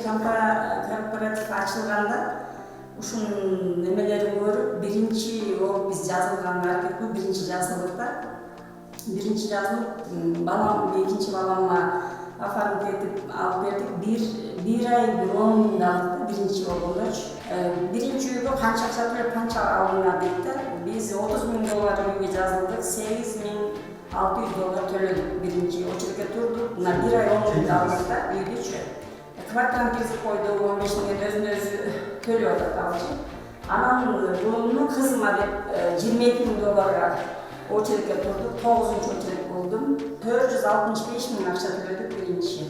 корпоратив ачылганда ушунун немелерин көрүп биринчи биз жазылганга аракет биринчи жазылдык да. Биринчи жазылып балам экинчи балама оформить этип алып бердик. бир ай 10 күн алдык да биринчи болгондочу. Биринчи үйгө канча акча төлөп канча алынат дейт да. Биз $30,000 үйгө жазылдык, $8,600 төлөдүк биринчи очередке турдук. Мына бир ай 10 күн алдык да үйдүчү. Квартираны киргизип койдук, 15 өзүн өзү төлөп атат алчы. Анан буну кызыма деп $22,000 очередке турдук, 9-чу очеред болдум. $465,000 акча төлөдүк биринчи.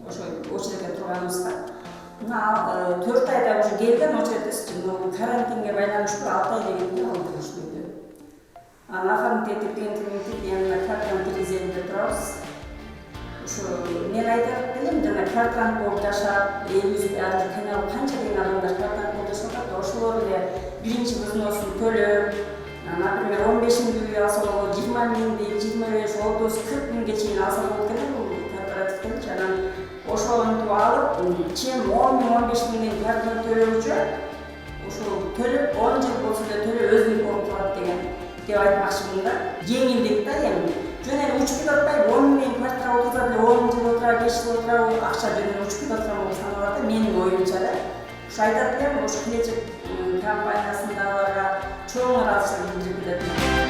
Ошо очередке турганыбызга. Мына 4 айда уже келген очередибиз. Карантинге байланыштуу 6 ай дегенде алдык ушуйду. Анан оформить этип эми квартираны киргизели деп турабыз. Ушу мен айтат элем, жана квартирант болуп жашап, элибиз канча деген адамдар квартирант болуп жашап атат. Ошолор эле биринчи взносун төлөп, например, 15 үй алса болот, 20,000, 25, 30, 40 миңге чейин алса болот экен бул корпоративден. Анан ошонтип алып, чем 10 миң, 15 миңден квартира төлөөчү, ошо төлөп 10 жыл болсо да төлөп өзүнүн болуп калат деп айтмакчымын да. Жеңилдик да эми. Жөн эле учуп кетип атпайбы, 10 миң квартира отурса деле 10 жыл отура, 5 жыл отура, акча жөн эле учуп кетип аткан болуп саналат да, менин оюмча да. Ушу айтат элем, ушу келечек компаниясындагыларга чоң ыраазычылык билдирip кетет.